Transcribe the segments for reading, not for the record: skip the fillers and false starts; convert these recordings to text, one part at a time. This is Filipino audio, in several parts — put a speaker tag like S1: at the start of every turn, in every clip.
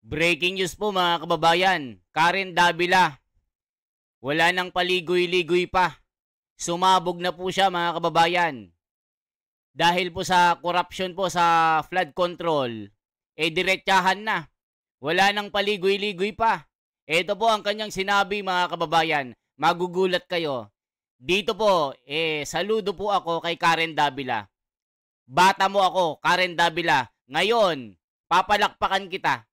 S1: Breaking news po mga kababayan, Karen Davila, wala nang paligoy-ligoy pa. Sumabog na po siya mga kababayan. Dahil po sa corruption po sa flood control, diretsahan na. Wala nang paligoy-ligoy pa. Ito po ang kanyang sinabi mga kababayan. Magugulat kayo. Dito po, saludo po ako kay Karen Davila. Bata mo ako, Karen Davila. Ngayon, papalakpakan kita.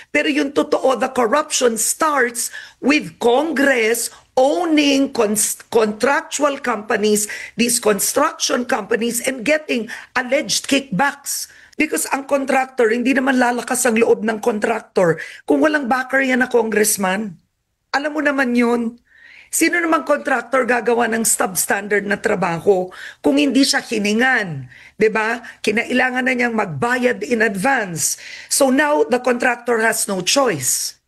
S2: Pero yung totoo, the corruption starts with Congress owning contractual companies, these construction companies, and getting alleged kickbacks. Because ang contractor, hindi naman lalakas ang loob ng contractor kung walang backer yan na congressman. Alam mo naman yun. Sino namang contractor gagawa ng substandard na trabaho kung hindi siya hiningan? 'Di ba? Kinailangan na niyang magbayad in advance. So now the contractor has no choice.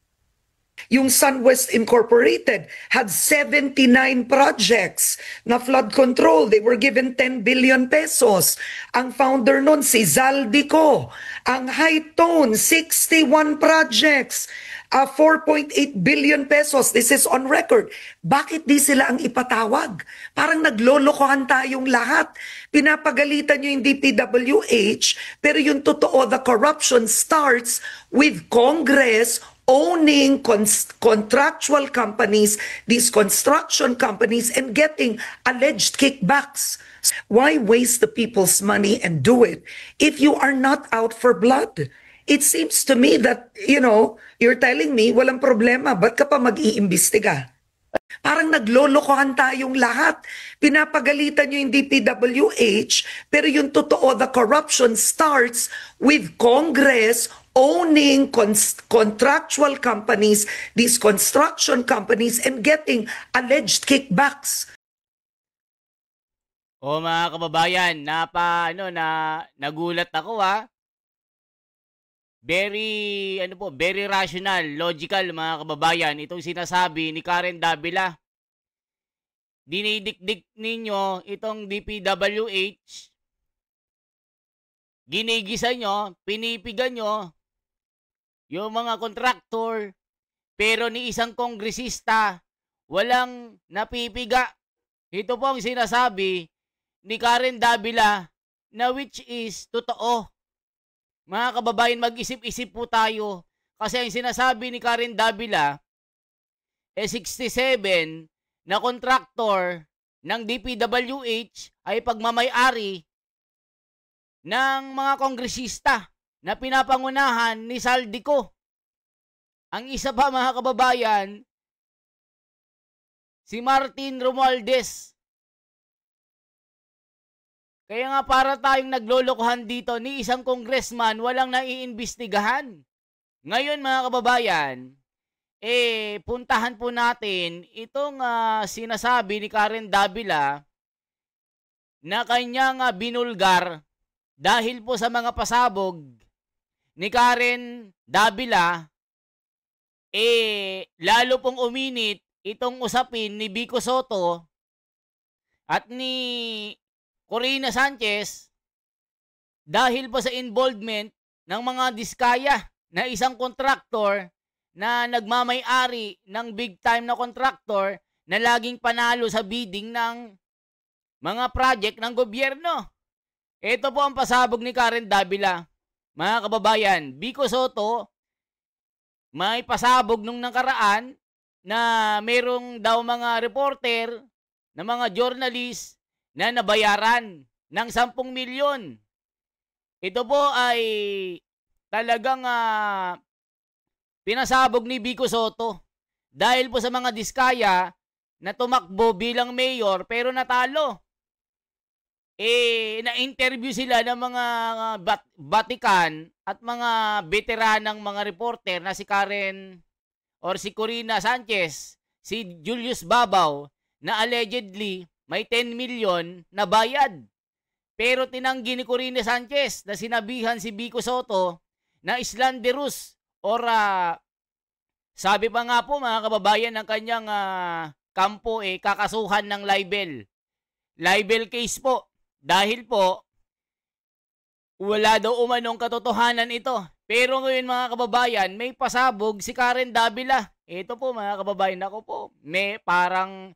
S2: Yung SunWest Incorporated had 79 projects na flood control. They were given 10 billion pesos. Ang founder nun, si Zaldico. Ang Hightone, 61 projects. 4.8 billion pesos. This is on record. Bakit di sila ang ipatawag? Parang naglolokohan tayong lahat. Pinapagalitan nyo yung DPWH, pero yung totoo, the corruption starts with Congress owning contractual companies, these construction companies, and getting alleged kickbacks. Why waste the people's money and do it if you are not out for blood? It seems to me that, you're telling me, walang problema, ba't ka pa mag-iimbestiga? Parang naglolokohan tayong lahat. Pinapagalitan nyo yung DPWH, pero yung totoo, the corruption starts with Congress owning contractual companies, these construction companies, and getting alleged kickbacks.
S1: O mga kababayan, nagulat ako Very rational, logical mga kababayan itong sinasabi ni Karen Davila. Dinidikdik ninyo itong DPWH, ginigisa nyo, pinipigan nyo yung mga kontraktor, pero ni isang kongresista walang napipiga. Ito po ang sinasabi ni Karen Davila na which is totoo. Mga kababayan, mag-isip-isip po tayo kasi ang sinasabi ni Karen Davila 67 na kontraktor ng DPWH ay pagmamay-ari ng mga kongresista na pinapangunahan ni Zaldico. Ang isa pa mga kababayan, si Martin Romualdez. Kaya nga para tayong naglolokohan dito ni isang congressman walang naiimbestigahan. Ngayon mga kababayan, puntahan po natin itong sinasabi ni Karen Davila na kanyang binulgar dahil po sa mga pasabog ni Karen Davila, lalo pong uminit itong usapin ni Vico Sotto at ni Corina Sanchez dahil po sa involvement ng mga diskaya na isang kontraktor na nagmamay-ari ng big time na kontraktor na laging panalo sa bidding ng mga project ng gobyerno. Ito po ang pasabog ni Karen Davila. Mga kababayan, Vico Sotto may pasabog nung nakaraan na merong daw mga reporter na mga journalist na nabayaran ng 10 milyon. Ito po ay talagang pinasabog ni Vico Sotto dahil po sa mga diskaya na tumakbo bilang mayor pero natalo. Na-interview sila ng mga Vatican at mga veteranang mga reporter na si Karen or si Corina Sanchez, si Julius Babaw na allegedly may 10 million na bayad. Pero tinanggi ni Corina Sanchez na sinabihan si Vico Sotto na slanderous or sabi pa nga po mga kababayan ng kanyang kampo kakasuhan ng libel. Libel case po. Dahil po Wala daw umanong katotohanan ito. Pero ngayon mga kababayan, may pasabog si Karen Davila. Ito po mga kababayan, ako po, may parang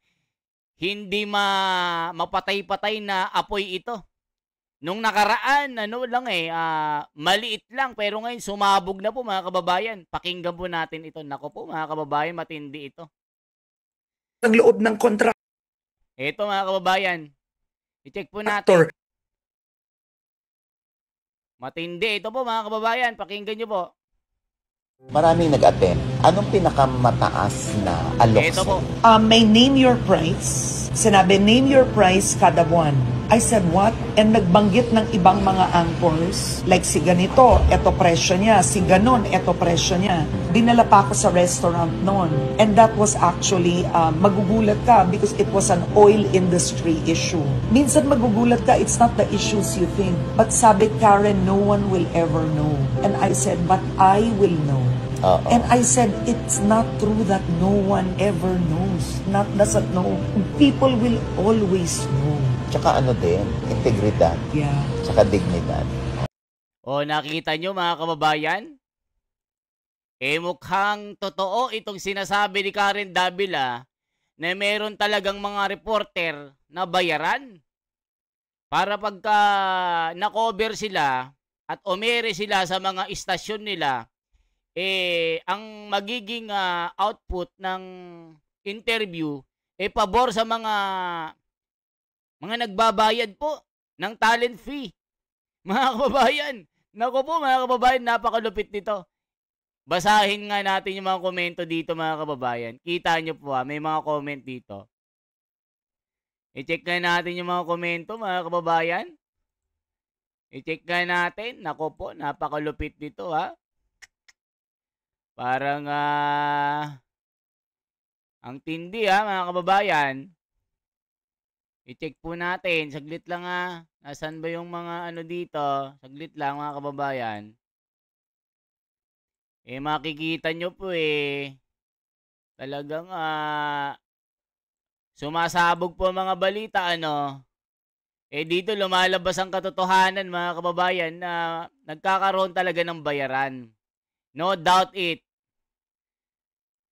S1: hindi mapatay-patay na apoy ito. Nung nakaraan, ano lang maliit lang. Pero ngayon, sumabog na po mga kababayan. Pakinggan po natin ito. Nako po mga kababayan, matindi ito.
S2: Ang loob ng contractor.
S1: Ito mga kababayan, i-check po natin. Matindi. Ito po mga kababayan, pakinggan nyo po.
S3: Maraming nag-attend. Anong pinakamataas na alok?
S1: Ito po.
S2: May name your price. Sinabi, name your price kada buwan. I said, what? And nagbanggit ng ibang mga anchors, like si ganito, eto presyo niya, si ganon, eto presyo niya. Dinala pa ako sa restaurant noon. And that was actually, magugulat ka because it was an oil industry issue. Minsan magugulat ka, it's not the issues you think. But sabi Karen, no one will ever know. And I said, but I will know. And I said, it's not true that no one ever knows. Not doesn't know. People will always know.
S3: Tsaka ano din, integridad.
S2: Yeah.
S3: Tsaka dignidad.
S1: O, nakikita nyo mga kababayan? Mukhang totoo itong sinasabi ni Karen Davila na meron talagang mga reporter na bayaran para pagka na-cover sila at umere sila sa mga istasyon nila, ang magiging output ng interview pabor sa mga nagbabayad po ng talent fee. Mga kababayan, naku po mga kababayan, napakalupit nito. Basahin nga natin yung mga komento dito mga kababayan. Kita nyo po may mga comment dito. I-check nga natin yung mga komento mga kababayan. I-check nga natin. Naku po, napakalupit nito Parang ang tindi mga kababayan. I-check po natin. Saglit lang Nasaan ba yung mga ano dito? Saglit lang mga kababayan. Makikita nyo po talagang sumasabog po mga balita dito lumalabas ang katotohanan mga kababayan na nagkakaroon talaga ng bayaran. No doubt it.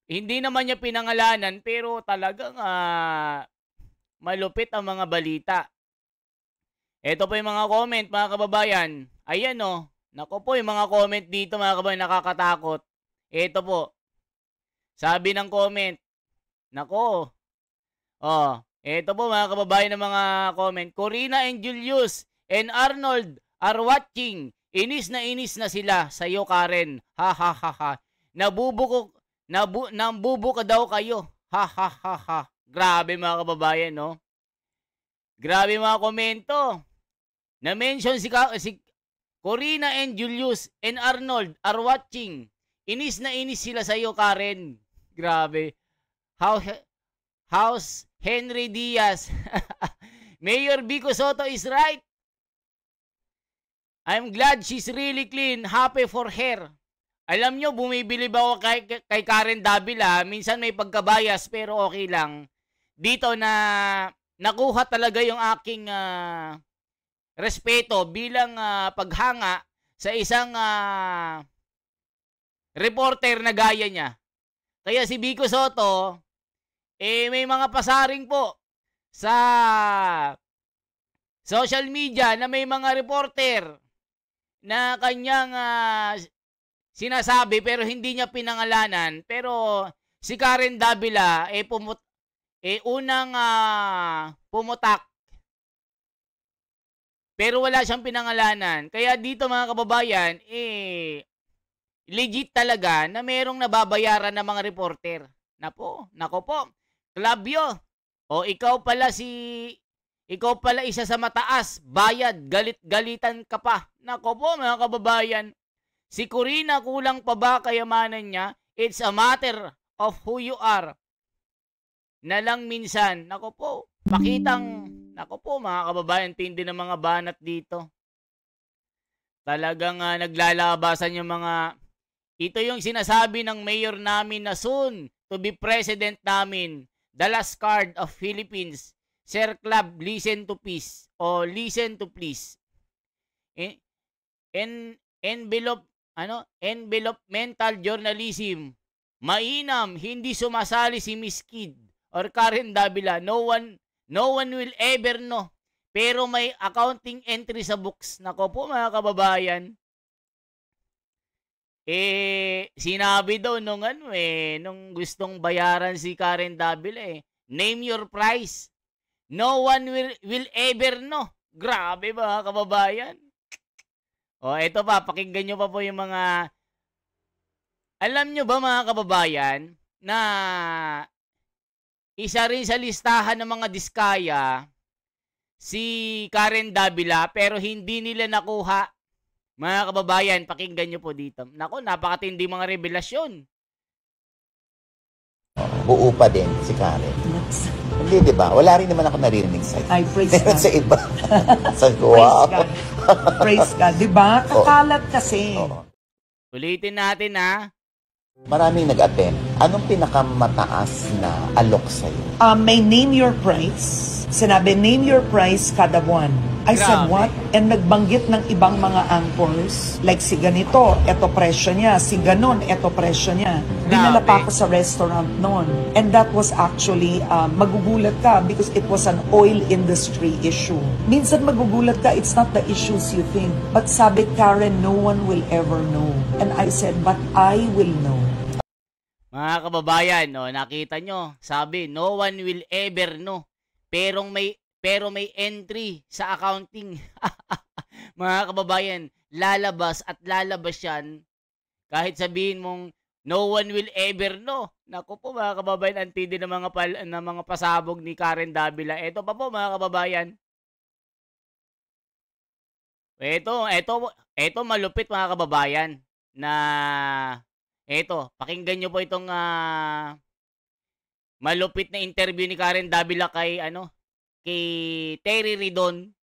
S1: Hindi naman niya pinangalanan pero talagang malupit ang mga balita. Ito po yung mga comment mga kababayan. Ayan Nako po yung mga comment dito mga kababayan nakakatakot. Ito po. Sabi ng comment. Nako. Ito po mga kababayan ng mga comment. Corina and Julius and Arnold are watching. Inis na sila sa iyo Karen. Ha ha ha ha. Nambubo ka daw kayo. Ha ha ha ha. Grabe mga kababayan Grabe mga komento. Na-mention si Corina and Julius and Arnold are watching. Inis na inis sila sa iyo Karen. Grabe. House Henry Diaz. Mayor Vico Soto is right. I'm glad she's really clean. Happy for her. Alam nyo, bumibili ba ako kay Karen Davila? Minsan may pagkabayas pero okay lang. Dito na nakuha talaga yung aking respeto bilang paghanga sa isang reporter na gaya niya. Kaya si Vico Soto, may mga pasaring po sa social media na may mga reporter na kanyang sinasabi pero hindi niya pinangalanan. Pero si Karen Davila unang pumutak pero wala siyang pinangalanan. Kaya dito mga kababayan, legit talaga na merong nababayaran ng mga reporter. Nako po. Clavio. Ikaw pala isa sa mataas. Bayad. Galit-galitan ka pa. Nako po mga kababayan. Si Corina kulang pa ba kayamanan niya? It's a matter of who you are. Na lang minsan. Nako po. Nako po mga kababayan, tindi ng mga banat dito. Talagang naglalabasan yung mga, ito yung sinasabi ng mayor namin na soon to be president namin, the last card of Philippines. Sir Club, listen to peace o listen to please. envelopmental journalism. Mainam, hindi sumasali si Miss Kid or Karen Davila. No one will ever know. Pero may accounting entry sa books. Nako po mga kababayan. Sinabi daw nung nung gustong bayaran si Karen Davila name your price. No one will ever know. Grabe mga kababayan. Ito pa, pakinggan nyo pa po yung mga... Alam nyo ba mga kababayan na isa rin sa listahan ng mga diskaya si Karen Davila pero hindi nila nakuha. Mga kababayan, pakinggan nyo po dito. Nako, napakatindi mga revelasyon.
S3: Buo pa din si Karen. Hindi, di ba? Wala rin naman ako naririnig sa'yo.
S2: Ay, praise God.
S3: Sa iba. Sabi ko, wow.
S2: Praise God. Di ba? Kakalat kasi.
S1: Ulitin natin
S3: Maraming nag-attend. Anong pinakamataas na alok sa'yo?
S2: May name your price. Sinabi, name your price kada buwan. I said, what? And nagbanggit ng ibang mga anchors. Like si ganito, eto presyo niya. Si ganon, eto presyo niya. Dinala pa ako sa restaurant noon. And that was actually, magugulat ka because it was an oil industry issue. Minsan magugulat ka, it's not the issues you think. But sabi, Karen, no one will ever know. And I said, but I will know.
S1: Mga kababayan, nakita nyo, sabi, no one will ever know. Pero may entry sa accounting. Mga kababayan, lalabas at lalabas yan. Kahit sabihin mong no one will ever know. Naku po mga kababayan, antindi ng mga pasabog ni Karen Davila. Ito pa po mga kababayan. Ito malupit mga kababayan na pakinggan nyo po itong malupit na interview ni Karen Davila kay Terry Ridon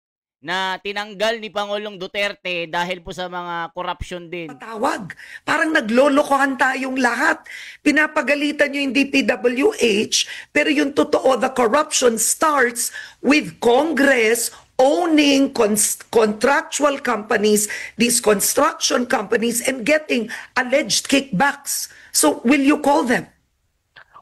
S1: na tinanggal ni Pangulong Duterte dahil po sa mga corruption din.
S2: Patawag. Parang naglolokohan tayong lahat. Pinapagalitan nyo yung DPWH, pero yung totoo, the corruption starts with Congress owning contractual companies, these construction companies, and getting alleged kickbacks. So, will you call them?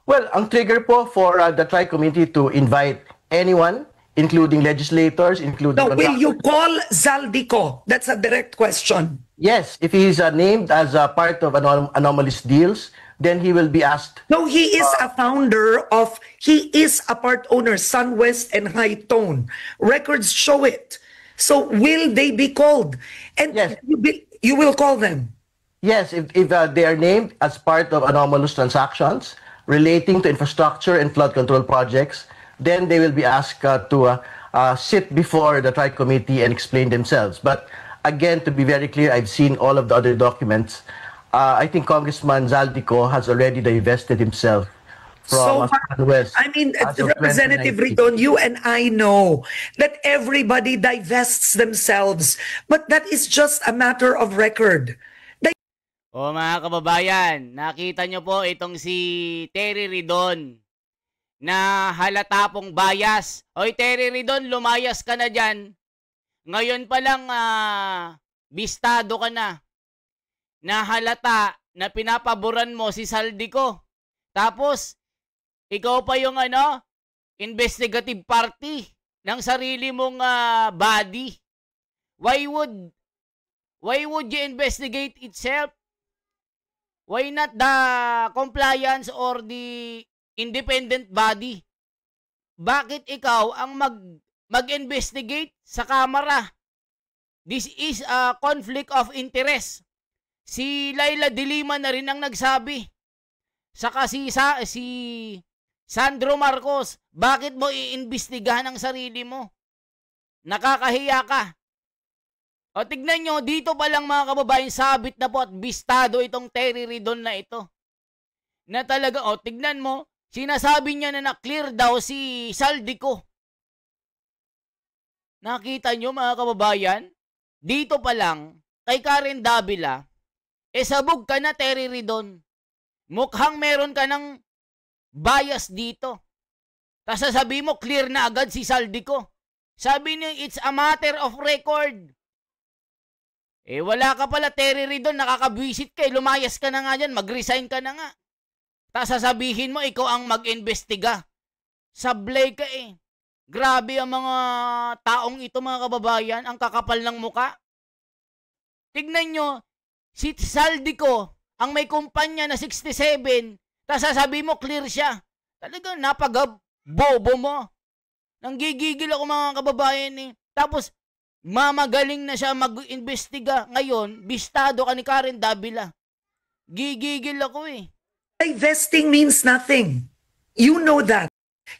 S4: Well, ang trigger po for the Tri-Committee to invite anyone, including legislators, including...
S2: No, will you call Zaldico? That's a direct question.
S4: Yes, if he is named as a part of anomalous deals, then he will be asked...
S2: No, he is a founder of... He is a part owner, SunWest and High Tone. Records show it. So, will they be called? And
S4: yes.
S2: You will call them?
S4: Yes, if they are named as part of anomalous transactions relating to infrastructure and flood control projects, then they will be asked to sit before the Tri-Committee and explain themselves. But again, to be very clear, I've seen all of the other documents. I think Congressman Zaldico has already divested himself from West.
S2: I mean, Representative Ridon, you and I know that everybody divests themselves, but that is just a matter of record.
S1: Mga kababayan, nakita nyo po itong si Terry Ridon na halata pong bias. Hoy Terry Ridon, lumayas ka na dyan. Ngayon pa lang bistado ka na. Na halata na pinapaboran mo si Zaldico. Tapos, ikaw pa yung investigative party ng sarili mong body. Why would you investigate itself? Why not the compliance or the independent body? Bakit ikaw ang mag-investigate sa Kamara? This is a conflict of interest. Si Laila de Lima na rin ang nagsabi. Saka si Sandro Marcos, bakit mo iimbestigahan ang sarili mo? Nakakahiya ka. O tignan nyo, dito pa lang mga kababayan, sabit na po at bistado itong Terry Ridon na ito. Na talaga, tignan mo, sinasabi niya na na-clear daw si Zaldico. Nakita nyo mga kababayan, dito pa lang, kay Karen Davila, sabog ka na Terry Ridon. Mukhang meron ka ng bias dito. Tapos sasabihin mo, clear na agad si Zaldico. Sabi niya, it's a matter of record. Wala ka pala, Terry Ridon, nakakabwisit ka, lumayas ka na nga dyan, mag-resign ka na nga. Tapos sasabihin mo, ikaw ang mag-imbestiga. Sablay ka eh. Grabe ang mga taong ito, mga kababayan, ang kakapal ng muka. Tignan nyo, si Saldico, ang may kumpanya na 67, tapos sasabihin mo, clear siya. Talagang napag-bobo mo. Nanggigigil ako, mga kababayan eh. Tapos, mamagaling na siya mag-imbestiga. Ngayon, bistado ka ni Karen Davila. Gigigil ako eh.
S2: Divesting means nothing. You know that.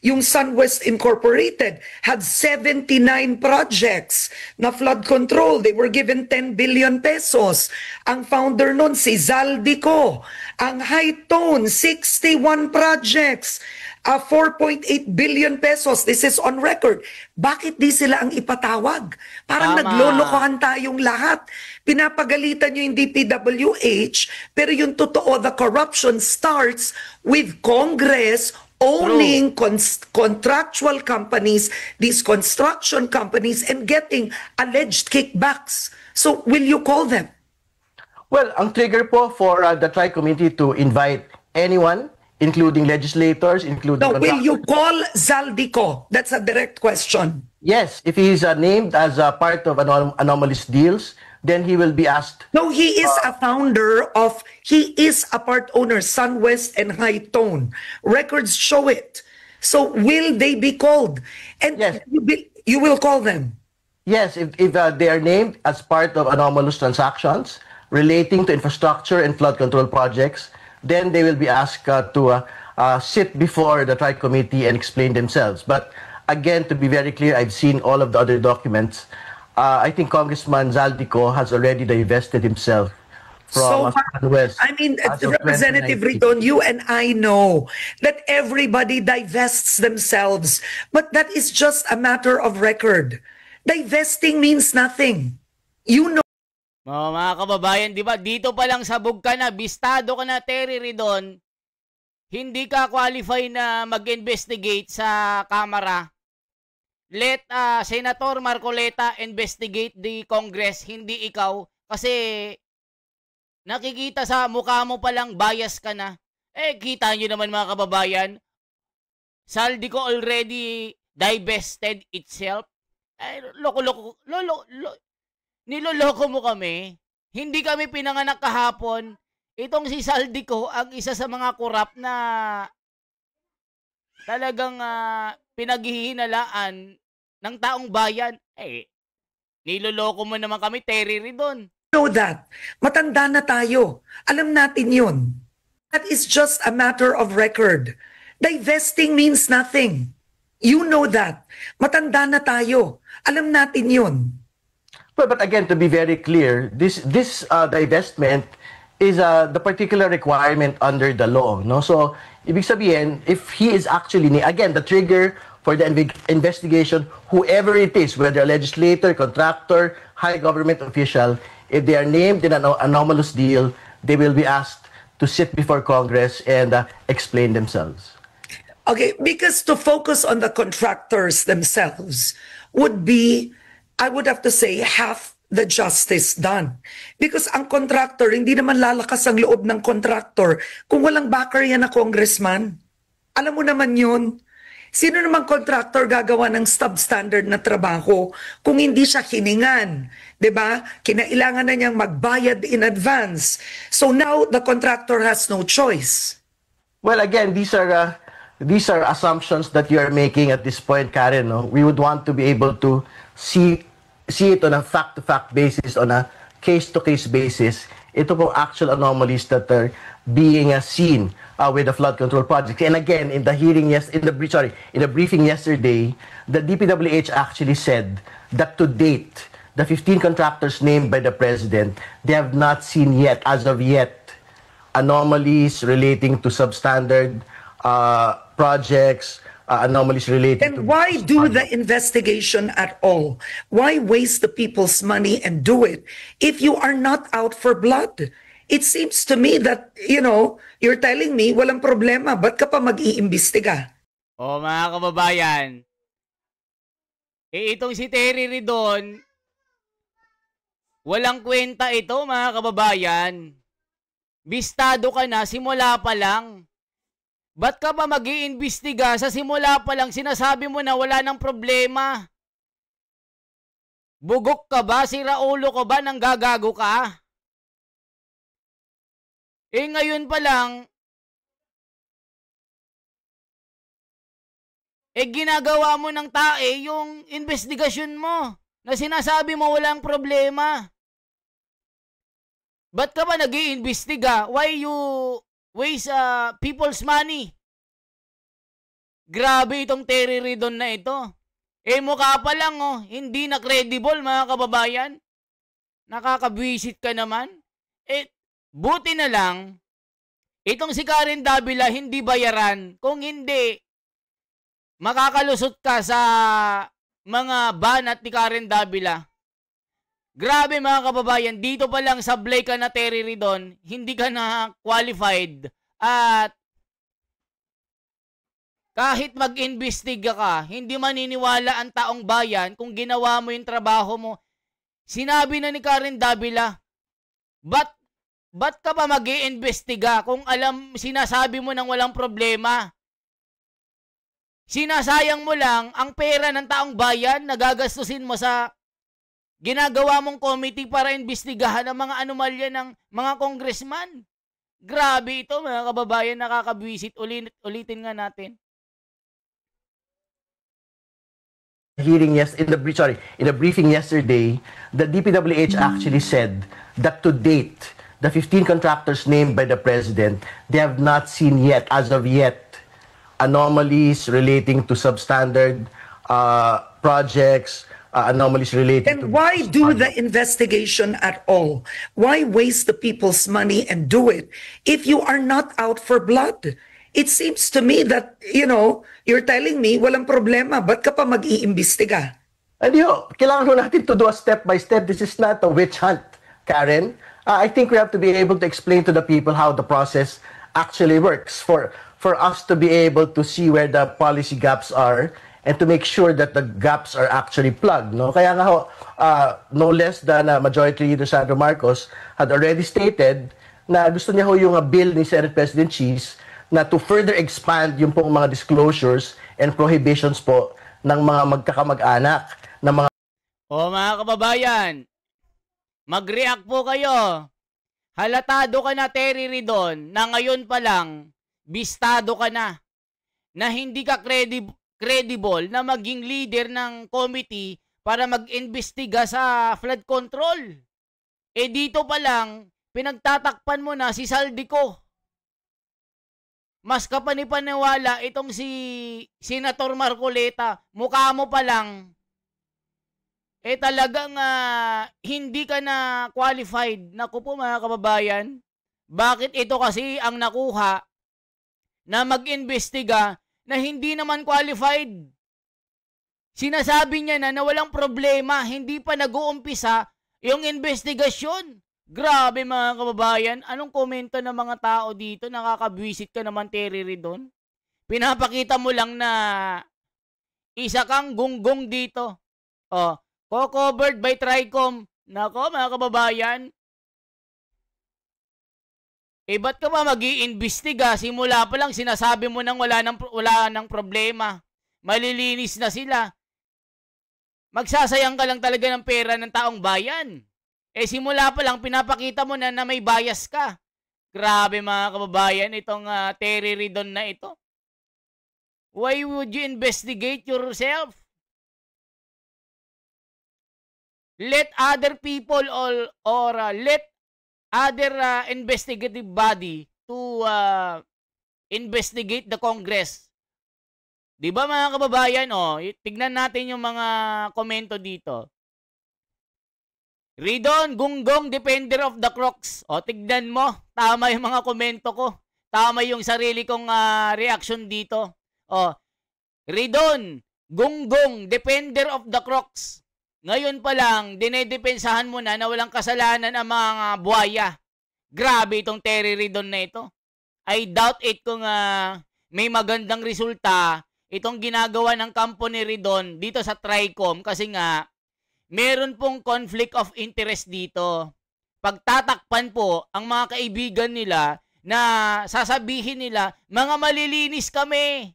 S2: Yung SunWest Incorporated had 79 projects na flood control. They were given 10 billion pesos. Ang founder nun, si Zaldico. Ang Hightone, 61 projects. 4.8 billion pesos. This is on record. Bakit di sila ang ipatawag? Parang
S1: Tama.
S2: naglolokohan tayong lahat. Pinapagalitan nyo yung DPWH, pero yung totoo, the corruption starts with Congress owning contractual companies, these construction companies, and getting alleged kickbacks. So, will you call them?
S4: Well, ang trigger po for the Tri-Committee to invite anyone, including legislators, including...
S2: No, will you call Zaldico? That's a direct question.
S4: Yes, if he is named as a part of anomalous deals, then he will be asked.
S2: No, he is a founder of, he is a part owner, SunWest and Hightone. Records show it. So will they be called? And
S4: Yes.
S2: you will call them?
S4: Yes, if they are named as part of anomalous transactions relating to infrastructure and flood control projects, then they will be asked to sit before the Tri-Committee and explain themselves. But again, to be very clear, I've seen all of the other documents. I think Congressman Zaldico has already divested himself from SunWest.
S2: I mean,
S4: as of
S2: Representative
S4: 2019.
S2: Ridon, you and I know that everybody divests themselves, but that is just a matter of record. Divesting means nothing. You know.
S1: Mga kababayan, di ba? Dito pa lang sabog ka na, bistado ka na, Terry Ridon. Hindi ka qualify na mag-investigate sa Kamara. Let Senator Marcoleta investigate the Congress, hindi ikaw. Kasi nakikita sa mukha mo palang bias ka na. Kita nyo naman, mga kababayan, Saldico already divested itself. Niloloko mo kami. Hindi kami pinanganak kahapon. Itong si Saldico ang isa sa mga korap na talagang pinaghihinalaan ng taong bayan. Niloloko mo naman kami, Terry Ridon.
S2: Know that. Matanda na tayo. Alam natin yun. That is just a matter of record. Divesting means nothing. You know that. Matanda na tayo. Alam natin yun.
S4: But again, to be very clear, this divestment is the particular requirement under the law. No? So, ibig sabihin, if he is actually, again, the trigger for the investigation, whoever it is, whether a legislator, contractor, high government official, if they are named in an anomalous deal, they will be asked to sit before Congress and explain themselves.
S2: Okay, because to focus on the contractors themselves would be, I would have to say, half the justice done. Because ang contractor, hindi naman lalakas ang loob ng contractor kung walang backer yan na congressman. Alam mo naman yun. Sino namang contractor gagawa ng substandard na trabaho kung hindi siya hiningan? 'Di ba? Kinailangan na niyang magbayad in advance. So now the contractor has no choice.
S4: Well, again, these are assumptions that you are making at this point, Karen. No? We would want to be able to see it on a fact-to-fact basis, on a case-to-case basis. Ito po actual anomalies that are being seen with the flood control project. And again, in the hearing in the briefing yesterday, the DPWH actually said that to date, the 15 contractors named by the president, they have not seen yet, as of yet, anomalies relating to substandard projects, anomalies related to...
S2: And why do the investigation at all? Why waste the people's money and do it if you are not out for blood? It seems to me that, you're telling me walang problema, ba't ka pa mag-iimbestiga?
S1: Mga kababayan, itong si Terry Ridon, Walang kwenta ito, mga kababayan. Bistado ka na, simula pa lang. Ba't ka ba mag-iimbestiga sa simula pa lang sinasabi mo na wala nang problema? Bugok ka ba? Siraulo ka ba? Nang gagago ka? Eh ngayon pa lang, ginagawa mo ng tae yung investigasyon mo na sinasabi mo walang problema. Ba't ka ba nag-iimbestiga? Why you waste people's money? Grabe itong Terry Ridon na ito. Mukha pa lang, hindi na credible, mga kababayan. Nakakabwisit ka naman. Buti na lang, itong si Karen Davila hindi bayaran. Kung hindi, makakalusot ka sa mga banat ni Karen Davila. Grabe, mga kababayan, dito pa lang sablay ka na Terry Ridon, hindi ka na qualified at kahit mag-imbestiga ka, hindi maniniwala ang taong bayan kung ginawa mo yung trabaho mo. Sinabi na ni Karen Davila, ba't ka ba mag-iimbestiga kung sinasabi mo nang walang problema? Sinasayang mo lang ang pera ng taong bayan na gagastusin mo sa ginagawa mong committee para imbestigahan ang mga anomalya ng mga congressman. Grabe ito, mga kababayan, nakakabwisit. Ulitin nga natin.
S4: In the briefing yesterday, the DPWH actually said that to date, the 15 contractors named by the president, they have not seen yet, as of yet, anomalies relating to substandard projects, anomalies related to...
S2: And why do the investigation at all? Why waste the people's money and do it if you are not out for blood? It seems to me that, you're telling me walang problema, ba't ka pa mag-iimbestiga?
S4: And kailangan natin to do a step by step. This is not a witch hunt, Karen. I think we have to be able to explain to the people how the process actually works for us to be able to see where the policy gaps are and to make sure that the gaps are actually plugged. No? Kaya nga no less than Majority Leader Sandro Marcos had already stated na gusto niya yung bill ni Senate President Cheese na to further expand yung pong mga disclosures and prohibitions po ng mga magkakamag-anak ng mga...
S1: Mga kababayan, mag-react po kayo. Halatado ka na, Terry Ridon, na ngayon pa lang, bistado ka na hindi ka credible na maging leader ng committee para mag-imbestiga sa flood control. Dito pa lang, pinagtatakpan mo na si Saldico. Mas kapanipaniwala itong si Senator Marcoleta. Mukha mo pa lang, talagang hindi ka na qualified. Naku po, mga kababayan, bakit ito kasi ang nakuha na mag-imbestiga na hindi naman qualified? Sinasabi niya na walang problema, hindi pa nag-uumpisa yung investigasyon. Grabe, mga kababayan, anong komento ng mga tao dito? Nakakabwisit ka naman, Terry Ridon. Pinapakita mo lang na isa kang gunggong dito. Co-covered by Tricom. Nako, mga kababayan. Ba't ka ba mag-iimbestiga? Simula pa lang sinasabi mo nang wala nang problema. Malilinis na sila. Magsasayang ka lang talaga ng pera ng taong bayan. Simula pa lang pinapakita mo na may bias ka. Grabe, mga kababayan, itong Terry Ridon na ito. Why would you investigate yourself? Let other people or let other investigative body to investigate the Congress. Di ba, mga kababayan? Tignan natin yung mga komento dito. Ridon, gunggong, defender of the Crocs. Tignan mo. Tama yung mga komento ko. Tama yung sarili kong reaction dito. Ridon, gunggong, defender of the Crocs. Ngayon pa lang, dinedepensahan mo na walang kasalanan ang mga buhaya. Grabe itong Terry Ridon na ito. I doubt it kung may magandang resulta itong ginagawa ng kampo ni Ridon dito sa Tricom kasi nga meron pong conflict of interest dito. Pagtatakpan po ang mga kaibigan nila na sasabihin nila, mga malilinis kami.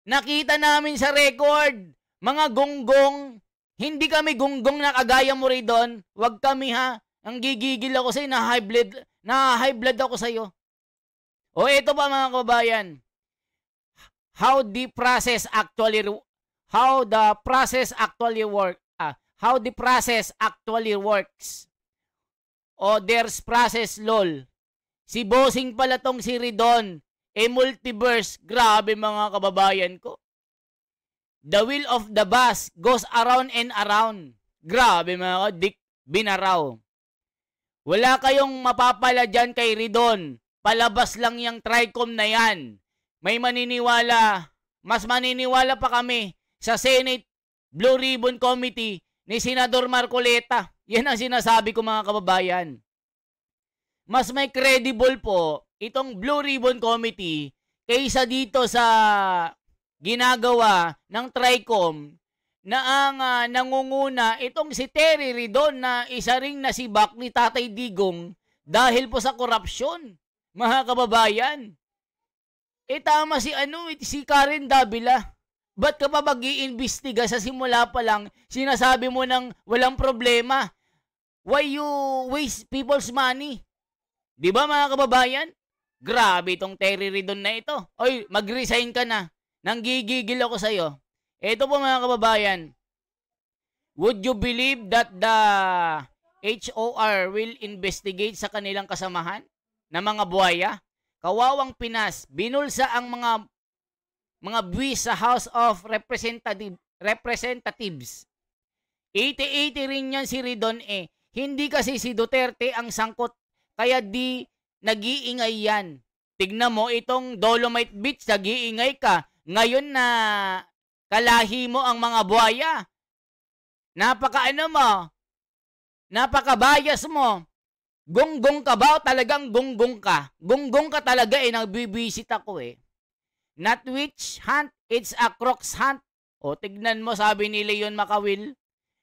S1: Nakita namin sa record, mga gonggong, hindi kami gonggong na kagaya mo rin doon. Huwag kami ha. Ang gigigil ako sa'yo, na-high blood ako sa'yo. O ito pa mga kababayan. How the process actually works. O there's process lol. Si bossing pala tong si Ridon. Multiverse. Grabe mga kababayan ko. The wheel of the bus goes around and around. Grabe mga Dick Binaraw. Wala kayong mapapala dyan kay Ridon. Palabas lang yung TRICOM na yan. May maniniwala. Mas maniniwala pa kami sa Senate Blue Ribbon Committee ni Senador Marcoleta. Yan ang sinasabi ko mga kababayan. Mas may credible po itong Blue Ribbon Committee kaysa dito sa ginagawa ng TRICOM na ang nangunguna itong si Terry Ridon na isa ring nasibak ni Tatay Digong dahil po sa korupsyon. Mga kababayan, tama si Karen Davila. Ba't ka pa mag-iimbestiga sa simula pa lang, sinasabi mo nang walang problema? Why you waste people's money? Di ba mga kababayan? Grabe itong Terry Ridon na ito. Oy, mag-resign ka na. Nanggigigil ako sa'yo. Ito po mga kababayan. Would you believe that the HOR will investigate sa kanilang kasamahan na mga buhaya? Kawawang Pinas, binulsa ang mga buwis sa House of Representatives. 80-80 rin yan si Ridon Hindi kasi si Duterte ang sangkot, kaya di nag-iingay yan. Tignan mo itong Dolomite Beach, nag-iingay ka. Ngayon na kalahi mo ang mga buhaya. Napaka-bias mo. Gonggong ka ba o talagang gonggong ka? Gonggong ka talaga nagbibisit ako Not witch hunt, it's a crooks hunt. O tignan mo, sabi ni Leon Macawil.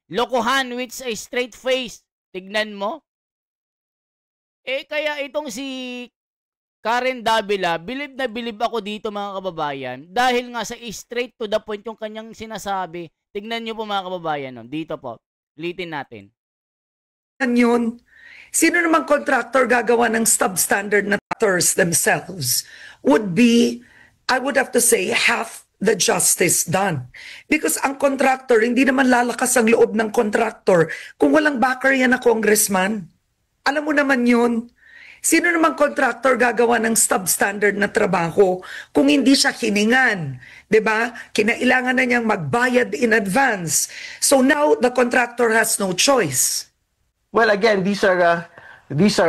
S1: Lokohan with a straight face. Tignan mo. Kaya itong si Karen Davila, bilib na bilib ako dito mga kababayan dahil nga sa straight to the point yung kanyang sinasabi. Tignan nyo po mga kababayan. Dito po. Litin natin.
S2: Yun. Sino namang contractor gagawa ng substandard na tractors themselves would be, I would have to say, half the justice done. Because ang contractor, hindi naman lalakas ang loob ng contractor kung walang backer yan na congressman. Alam mo naman yun. Sino namang contractor gagawa ng substandard na trabaho kung hindi siya hiningan? 'Di ba? Kinailangan na niyang magbayad in advance. So now the contractor has no choice.
S4: Well, again, these are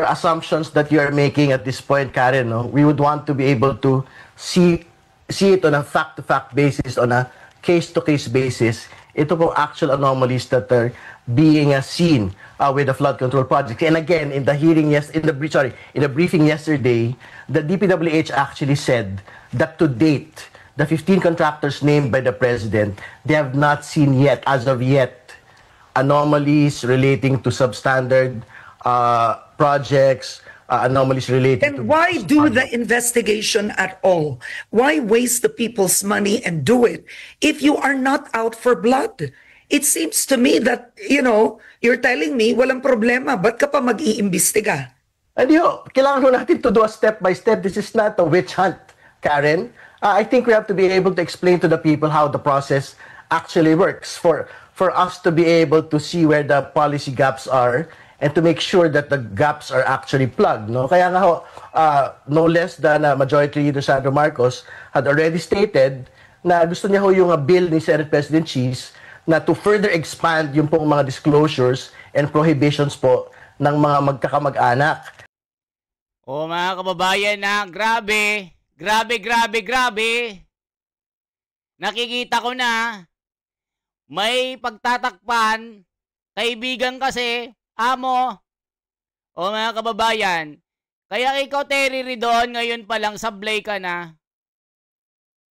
S4: assumptions that you are making at this point, Karen. No? We would want to be able to see it on a fact-to-fact basis, on a case-to-case basis. Ito po actual anomalies that are being seen with the flood control project. And again, in the hearing in the briefing yesterday, the DPWH actually said that to date, the 15 contractors named by the president, they have not seen yet, as of yet, anomalies relating to substandard projects, anomalies related to...
S2: And why do the investigation at all? Why waste the people's money and do it if you are not out for blood? It seems to me that, you're telling me walang problema, ba't ka pa mag-iimbestiga?
S4: And kailangan natin to do a step by step. This is not a witch hunt, Karen. I think we have to be able to explain to the people how the process actually works for us to be able to see where the policy gaps are and to make sure that the gaps are actually plugged. No? Kaya nga no less than Majority Leader Sandro Marcos had already stated na gusto niya yung bill ni Senate President Cheese na to further expand yung pong mga disclosures and prohibitions po ng mga magkakamag-anak.
S1: Mga kababayan grabe. Nakikita ko na may pagtatakpan, kaibigan kasi, amo. Mga kababayan, kaya ikaw Terry Ridon, ngayon pa lang sablay ka na.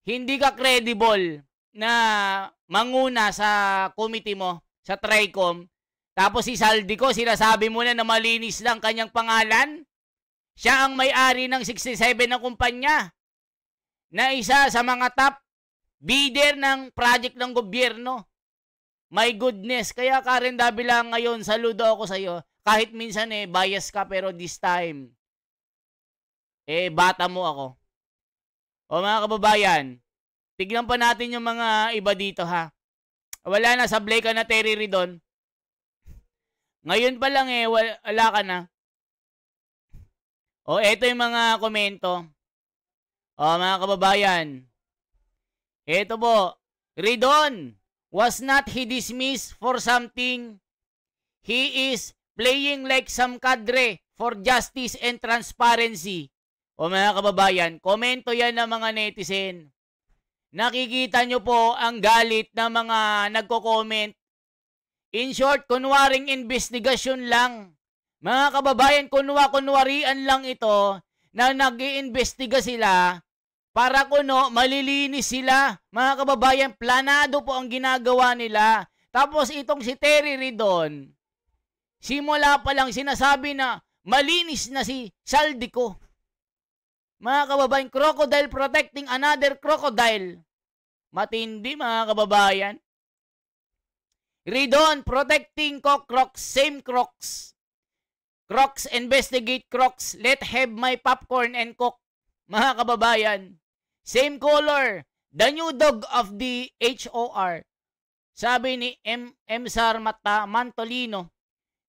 S1: Hindi ka credible. na manguna sa committee mo, sa TRICOM, tapos si Saldico, sinasabi mo na malinis lang kanyang pangalan? Siya ang may-ari ng 67 ng kumpanya, na isa sa mga top bidder ng project ng gobyerno. My goodness, kaya Karen Davila ngayon, saludo ako sa iyo. Kahit minsan bias ka, pero this time, bata mo ako. O mga kababayan, tignan pa natin yung mga iba dito ha. Wala na, sablay ka na Terry Ridon. Ngayon pa lang wala ka na. O eto yung mga komento. O mga kababayan, eto po, Ridon, was not he dismissed for something? He is playing like some cadre for justice and transparency. O mga kababayan, komento yan ng mga netizen. Nakikita nyo po ang galit ng mga nagko-comment. In short, kunwaring investigasyon lang. Mga kababayan, kunwarian lang ito na nag-iimbestiga sila para malilinis sila. Mga kababayan, planado po ang ginagawa nila. Tapos itong si Terry Ridon, simula pa lang sinasabi na malinis na si Saldico. Mga kababayan, crocodile protecting another crocodile. Matindi mga kababayan. Ridon protecting Crocs, same Crocs. Crocs investigate Crocs, let have my popcorn and coke. Mga kababayan, same color, the new dog of the HOR. Sabi ni Sar Mantolino.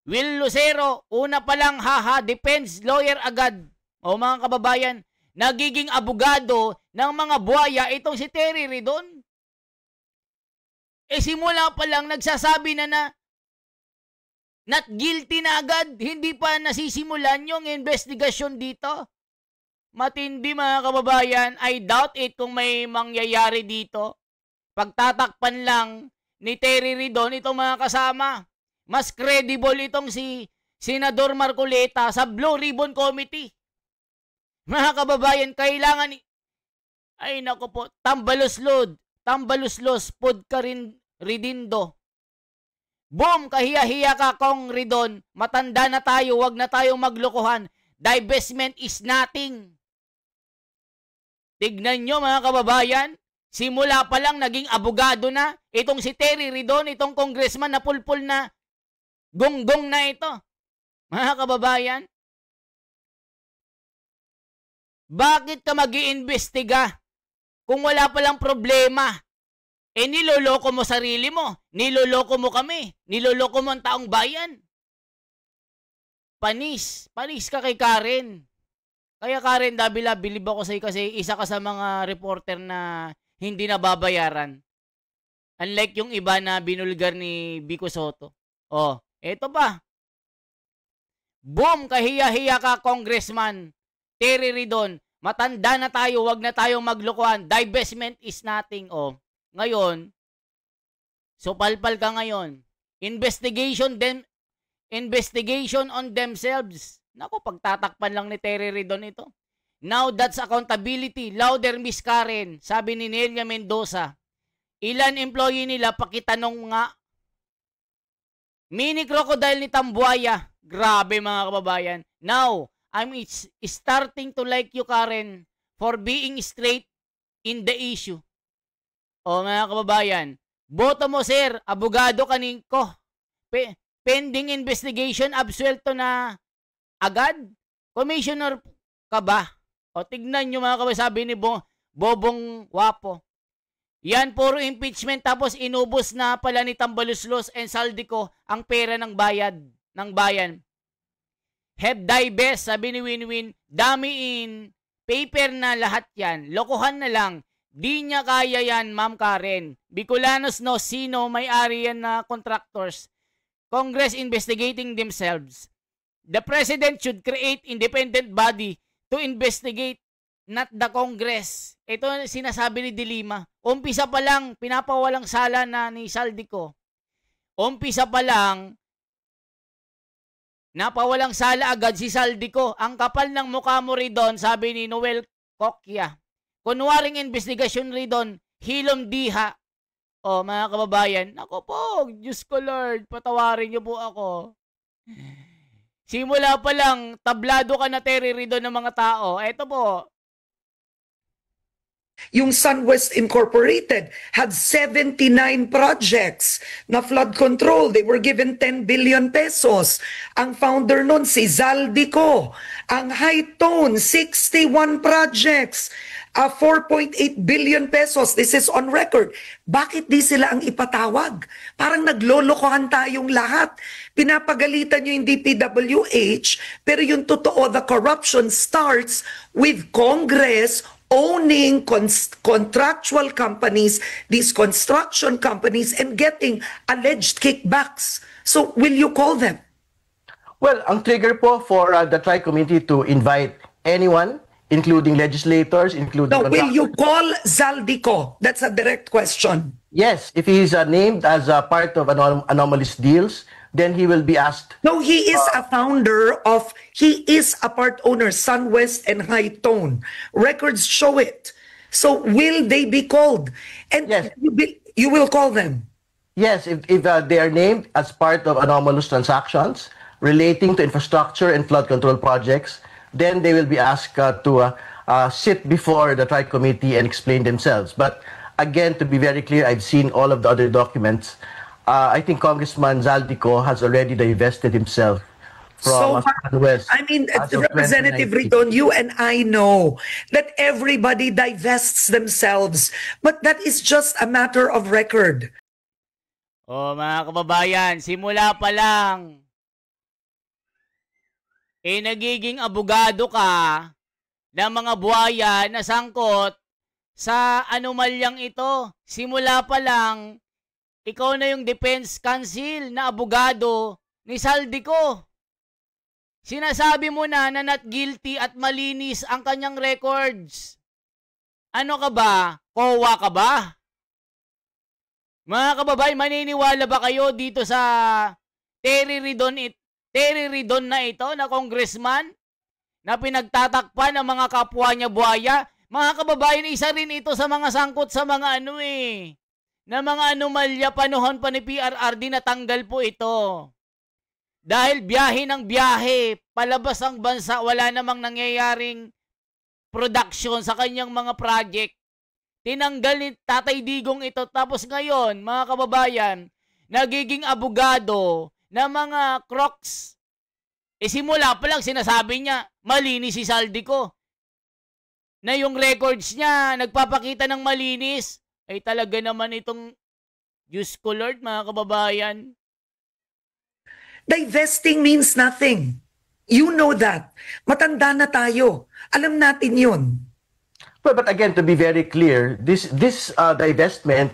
S1: Will Lucero, una pa lang haha, defense lawyer agad. O mga kababayan, nagiging abogado ng mga buhaya itong si Terry Ridon. Simula pa lang nagsasabi na not guilty na agad. Hindi pa nasisimulan yung investigasyon dito. Matindi mga kababayan. I doubt it kung may mangyayari dito. Pagtatakpan lang ni Terry Ridon itong mga kasama. Mas credible itong si Senador Marcoleta sa Blue Ribbon Committee. Mga kababayan, kailangan ay nako po, tambaluslos, podka rin Ridindo. Boom, kahiya-hiya ka Kong Ridon, matanda na tayo, wag na tayong maglokohan. Divestment is nothing. Tignan nyo mga kababayan, simula pa lang naging abogado na itong si Terry Ridon, itong congressman na pulpul na gonggong na ito. Mga kababayan, bakit ka mag-iimbestiga kung wala palang problema? Niloloko mo sarili mo, niloloko mo kami, niloloko mo ang taong bayan. Panis ka kay Karen. Kaya Karen Davila, bilib ako sa'yo kasi isa ka sa mga reporter na hindi nababayaran. Unlike yung iba na binulgar ni Vico Soto. Oh, eto pa. Boom, kahiya-hiya ka Congressman Terry Ridon. Matanda na tayo, wag na tayong maglokohan. Divestment is nothing. Oh, ngayon, so palpal ka ngayon. Investigation on themselves. Naku, pagtatakpan lang ni Terry Ridon ito. Now that's accountability. Louder, Miss Karen. Sabi ni Nelia Mendoza. Ilan employee nila, pakitanong nga. Mini crocodile ni Tambuaya. Grabe mga kababayan. Now, I'm starting to like you, Karen, for being straight in the issue. O mga kababayan, boto mo sir, abogado kaningko. Pending investigation, absuelto na agad? Commissioner ka ba? O tignan nyo mga kababayan, sabi ni Bobong Wapo. Yan, puro impeachment tapos inubos na pala ni Tambaluslos and Saldico ang pera ng bayan. Have divest, sabi ni Winwin, dami in paper na lahat yan. Lokohan na lang. Di niya kaya yan, Ma'am Karen. Bicolanos no, sino may-ari yan na contractors. Congress investigating themselves. The President should create independent body to investigate, not the Congress. Ito sinasabi ni De Lima. Umpisa pa lang, pinapawalang sala na ni Saldico. Umpisa pa lang, napawalang sala agad si Saldico. Ang kapal ng mukha mo Ridon, sabi ni Noel Cocchia. Kunwaring investigasyon Ridon, hilom diha. O mga kababayan, ako po, Diyos ko Lord, patawarin niyo po ako. Simula pa lang, tablado ka na terirido ng mga tao. Eto po.
S2: Yung SunWest Incorporated had 79 projects na flood control. They were given 10 billion pesos. Ang founder nun, si Zaldico. Ang Hightone, 61 projects. 4.8 billion pesos. This is on record. Bakit di sila ang ipatawag? Parang naglolokohan tayong lahat. Pinapagalitan nyo yung DPWH, pero yung totoo, the corruption starts with Congress owning contractual companies, these construction companies, and getting alleged kickbacks. So, will you call them?
S4: Well, ang trigger po for the Tri-Committee to invite anyone, including legislators, including...
S2: No, will you call Zaldico? That's a direct question.
S4: Yes, if he is named as a part of anomalous deals, then he will be asked.
S2: No, he is a founder of, he is a part owner, SunWest and Hightone. Records show it. So will they be called? And
S4: Yes.
S2: you will call them?
S4: Yes, if they are named as part of anomalous transactions relating to infrastructure and flood control projects, then they will be asked to sit before the Tri-Committee and explain themselves. But again, to be very clear, I've seen all of the other documents. I think Congressman Zaldico has already divested himself from SunWest.
S2: I mean,
S4: as of
S2: Representative
S4: 2019.
S2: Ridon, you and I know that everybody divests themselves, but that is just a matter of record.
S1: O mga kababayan, simula pa lang, nagiging abogado ka ng mga buhaya na sangkot sa anomalyang ito. Simula pa lang, ikaw na yung defense counsel na abogado ni Zaldico. Sinasabi mo na not guilty at malinis ang kanyang records. Ano ka ba? COA ka ba? Mga kababayan, maniniwala ba kayo dito sa Terry Ridon na ito, na congressman, na pinagtatakpan ng mga kapwa niya buhaya? Mga kababayan, isa rin ito sa mga sangkot sa mga na mga anomalya panahon pa ni PRRD, natanggal po ito. Dahil biyahe ng biyahe, palabas ang bansa, wala namang nangyayaring production sa kanyang mga project. Tinanggal ni Tatay Digong ito, tapos ngayon, mga kababayan, nagiging abogado ng mga crocs. Simula pa lang sinasabi niya, malinis si Zaldico. Na yung records niya, nagpapakita ng malinis. Ay talaga naman itong Diyos ko Lord, mga kababayan.
S2: Divesting means nothing. You know that. Matanda na tayo. Alam natin yun.
S4: But again, to be very clear, this divestment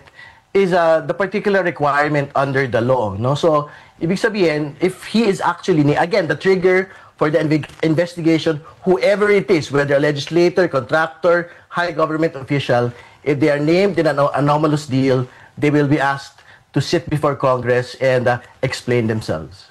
S4: is the particular requirement under the law. No? So, ibig sabihin, if he is actually, again, the trigger for the investigation, whoever it is, whether a legislator, contractor, high government official, if they are named in an anomalous deal, they will be asked to sit before Congress and explain themselves.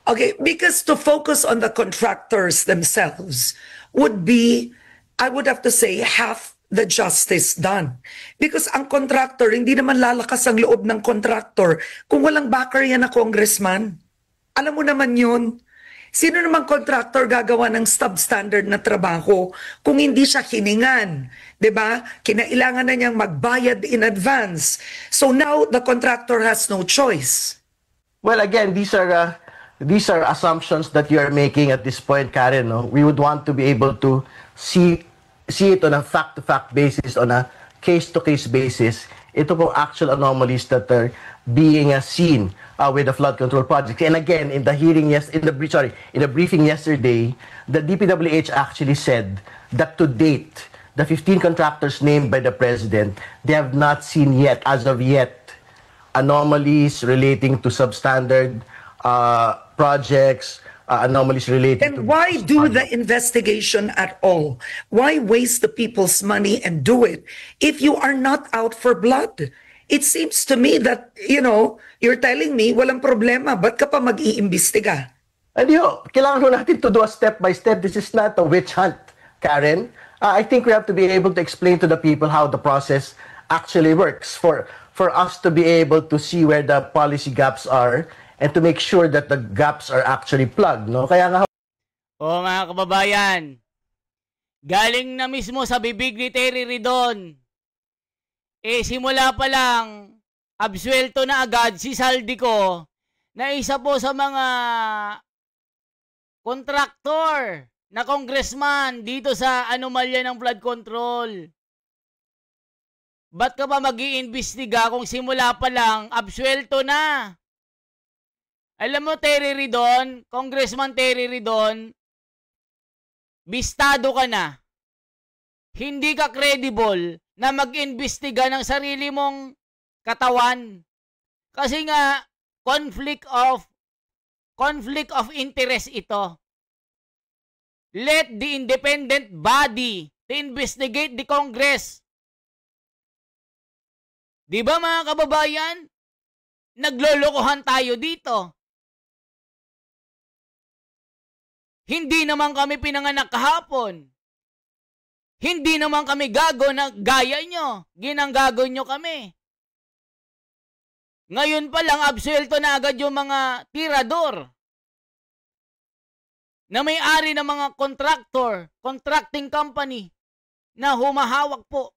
S2: Okay, because to focus on the contractors themselves would be, I would have to say, half the justice done. Because ang contractor, hindi naman lalakas ang loob ng contractor kung walang backer yan na congressman. Alam mo naman yun. Sino namang contractor gagawa ng substandard na trabaho kung hindi siya hiningan? 'Di ba? Kinailangan na niyang magbayad in advance. So now the contractor has no choice.
S4: Well, again, these are assumptions that you are making at this point, Karen. No? We would want to be able to see it on a fact-to-fact basis, on a case-to-case basis. Ito pong actual anomalies that are being seen with the flood control project. And again, in the hearing in the briefing yesterday, the DPWH actually said that to date, the 15 contractors named by the president, they have not seen yet, as of yet, anomalies relating to substandard projects, anomalies related to...
S2: And why do the investigation at all? Why waste the people's money and do it if you are not out for blood? It seems to me that, you're telling me walang problema, ba't ka pa mag-iimbestiga?
S4: And kailangan ho natin to do a step-by-step. This is not a witch hunt, Karen. I think we have to be able to explain to the people how the process actually works. For for us to be able to see where the policy gaps are and to make sure that the gaps are actually plugged, no? Kaya nga
S1: O mga kababayan, galing na mismo sa bibig ni Terry Ridon, simula pa lang, absuelto na agad si Saldico na isa po sa mga kontraktor na congressman dito sa anomalya ng flood control. Ba't ka ba mag-iimbestiga kung simula pa lang, absuelto na? Alam mo, Terry Ridon, Congressman Terry Ridon, bistado ka na. Hindi ka credible na mag-imbestiga ng sarili mong katawan. Kasi nga, conflict of interest ito. Let the independent body to investigate the Congress. Di ba mga kababayan? Naglolokohan tayo dito. Hindi naman kami pinanganak kahapon. Hindi naman kami gago na gaya nyo. Ginanggago nyo kami. Ngayon pa lang, absuelto na agad yung mga tirador na may-ari ng mga contracting company na humahawak po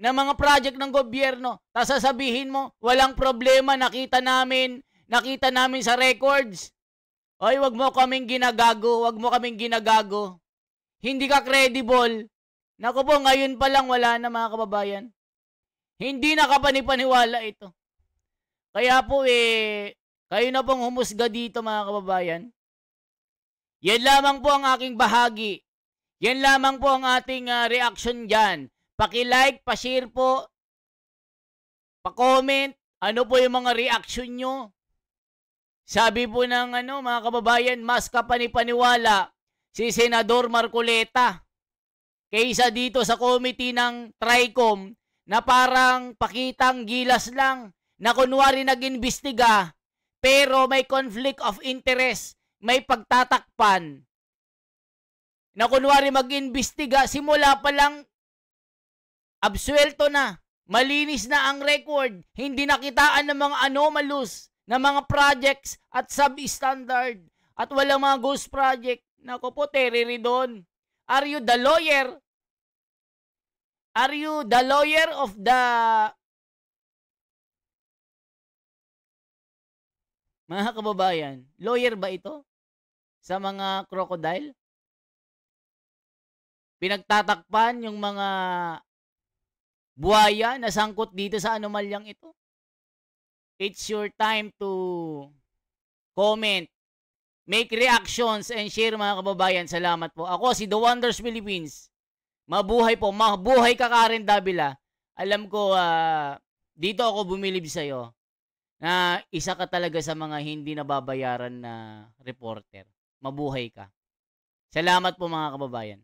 S1: ng mga project ng gobyerno. Tapos sasabihin mo, walang problema, nakita namin sa records. Oy, wag mo kaming ginagago. Hindi ka credible. Naku po, ngayon pa lang wala na mga kababayan. Hindi na kapanipaniwala ito. Kaya po kayo na pong humusga dito mga kababayan. Yan lamang po ang aking bahagi. Yan lamang po ang ating reaction dyan. Paki-like, pa-share po, pa-comment, ano po yung mga reaction nyo. Sabi po ng mga kababayan, mas kapanipaniwala si Senador Marcoleta kaysa dito sa committee ng TRICOM na parang pakitang gilas lang na kunwari nag-imbestiga pero may conflict of interest, may pagtatakpan. Na kunwari mag-imbestiga, simula pa lang absuelto na, malinis na ang record, hindi nakitaan ng mga anomalous na mga projects at substandard at walang mga ghost project. Nako po, Terry Ridon, are you the lawyer? Are you the lawyer of the mga kababayan? Lawyer ba ito? Sa mga crocodile? Pinagtatakpan yung mga buhaya na sangkot dito sa anomalyang ito? It's your time to comment, make reactions, and share mga kababayan. Salamat po. Ako si The Wonders Philippines. Mabuhay po. Mabuhay ka, Karen Davila. Alam ko, dito ako bumilib sa'yo na isa ka talaga sa mga hindi nababayaran na reporter. Mabuhay ka. Salamat po mga kababayan.